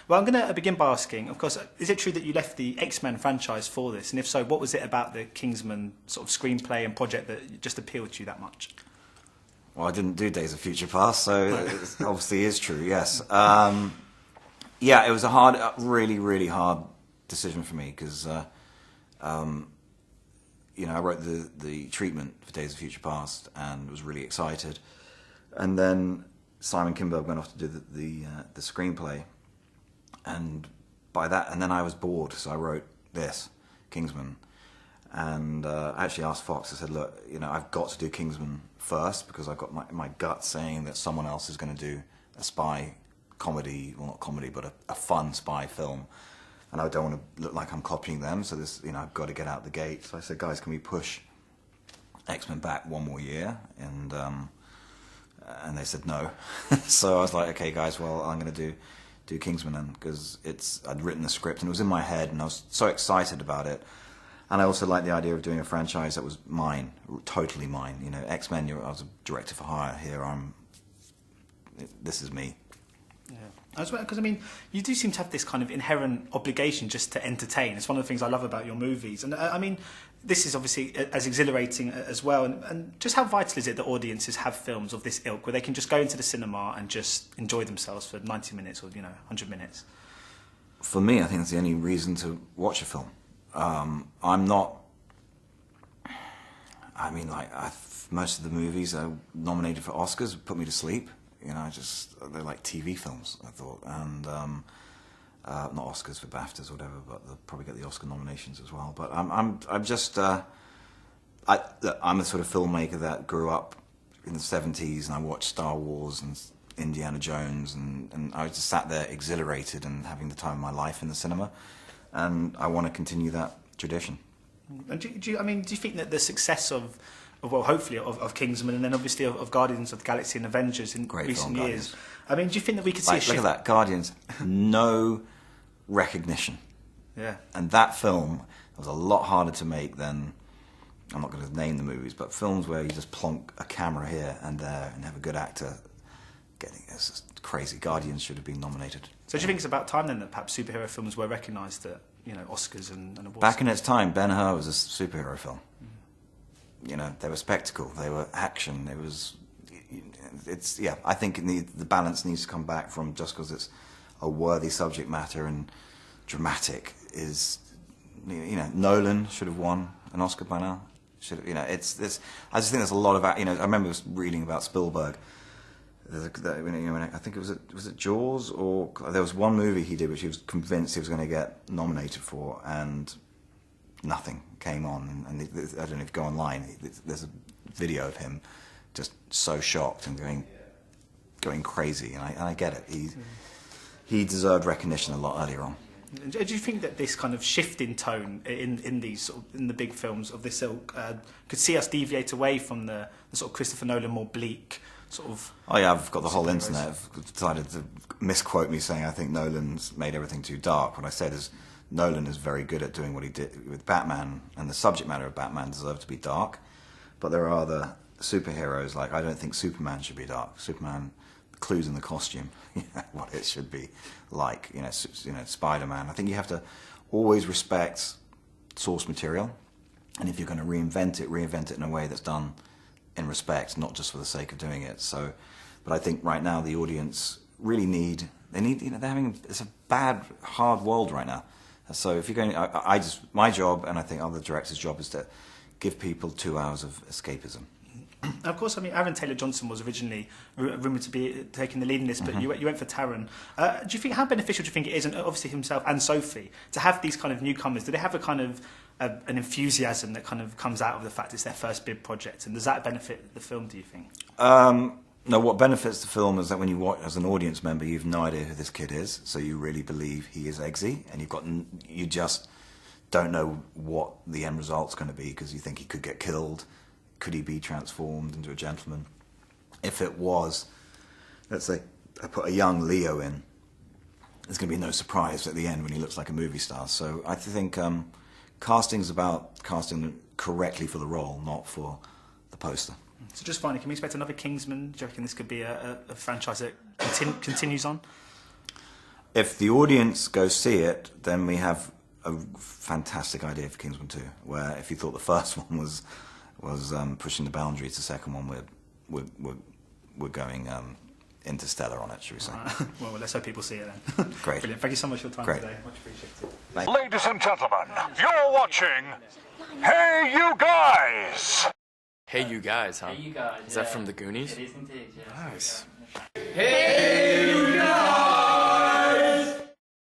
Well, I'm going to begin by asking, of course, is it true that you left the X-Men franchise for this? And if so, what was it about the Kingsman sort of screenplay and project that just appealed to you that much? Well, I didn't do Days of Future Past, so it obviously is true, yes. Yeah, it was a really, really hard decision for me because, you know, I wrote the treatment for Days of Future Past and was really excited. And then Simon Kinberg went off to do the screenplay. And then I was bored, so I wrote this, Kingsman. And I actually asked Fox, I said, look, you know, I've got to do Kingsman first because I've got my gut saying that someone else is going to do a spy comedy, well, not comedy, but a fun spy film. And I don't want to look like I'm copying them, so this, you know, I've got to get out the gate. So I said, guys, can we push X-Men back one more year? And they said no. So I was like, okay, guys, well, I'm going to do Kingsman then, because I'd written the script and it was in my head and I was so excited about it. And I also liked the idea of doing a franchise that was mine, totally mine. You know, X-Men, I was a director for hire. Here, this is me. Yeah. Because, I mean, you do seem to have this kind of inherent obligation just to entertain. It's one of the things I love about your movies. And, I mean, this is obviously as exhilarating as well. And just how vital is it that audiences have films of this ilk where they can just go into the cinema and just enjoy themselves for 90 minutes or, 100 minutes? For me, I think that's the only reason to watch a film. I'm not... I mean, like, most of the movies are nominated for Oscars put me to sleep. You know, they're like TV films, I thought, and not Oscars for BAFTAs or whatever, but they'll probably get the Oscar nominations as well. But I'm just I'm a sort of filmmaker that grew up in the 70s, and I watched Star Wars and Indiana Jones, and I just sat there exhilarated and having the time of my life in the cinema, and I want to continue that tradition. And do you think that the success of hopefully of Kingsman and then obviously of Guardians of the Galaxy and Avengers in recent years, I mean, do you think that we could see a shift? Look at that, Guardians, no recognition. Yeah. And that film was a lot harder to make than, I'm not going to name the movies, but films where you just plonk a camera here and there and have a good actor it's just crazy. Guardians should have been nominated. So do you think it's about time then that perhaps superhero films were recognised at, Oscars and awards? Back in its time, Ben-Hur was a superhero film. You know, they were spectacle, they were action, I think the balance needs to come back from just because it's a worthy subject matter and dramatic Nolan should have won an Oscar by now. I just think there's a lot of, I remember reading about Spielberg. I think was it Jaws, or there was one movie he did which he was convinced he was going to get nominated for, and nothing came on. And I don't know if you go online, there's a video of him just so shocked and going crazy, and I get it. He deserved recognition a lot earlier on. Do you think that this kind of shift in tone in these in the big films of this ilk could see us deviate away from the sort of Christopher Nolan more bleak sort of... Oh yeah, I've got the whole internet decided to misquote me saying I think Nolan's made everything too dark. What I said is Nolan is very good at doing what he did with Batman, and the subject matter of Batman deserved to be dark. But there are other superheroes, like I don't think Superman should be dark. Superman, clues in the costume, what it should be like. Spider-Man. I think you have to always respect source material, and if you're going to reinvent it in a way that's done in respect, not just for the sake of doing it. So, but I think right now the audience really it's a bad, hard world right now. So if you're going, my job, and I think other directors' job, is to give people 2 hours of escapism. Of course, I mean, Aaron Taylor-Johnson was originally rumoured to be taking the lead in this, but you went for Taron. How beneficial do you think it is, and obviously himself and Sophie, to have these kind of newcomers? Do they have a kind of an enthusiasm that kind of comes out of the fact it's their first big project, and does that benefit the film, do you think? No, what benefits the film is that when you watch as an audience member, you have no idea who this kid is, so you really believe he is Eggsy, and you just don't know what the end result's going to be because you think he could get killed. Could he be transformed into a gentleman? If it was, let's say, I put a young Leo in, there's going to be no surprise at the end when he looks like a movie star. So I think casting's about casting correctly for the role, not for the poster. So just finally, can we expect another Kingsman? Do you reckon this could be a franchise that continues on? if the audience go see it, then we have a fantastic idea for Kingsman 2. Where if you thought the first one was pushing the boundaries, the second one we're going interstellar on it, should we say? Well, let's hope people see it then. Great. Brilliant. Thank you so much for your time Great. today. Much appreciated. Thanks. Ladies and gentlemen, you're watching Hey You Guys! Hey You Guys, huh? Hey, you guys. Is that from the Goonies? It is indeed, yeah. Nice. Hey,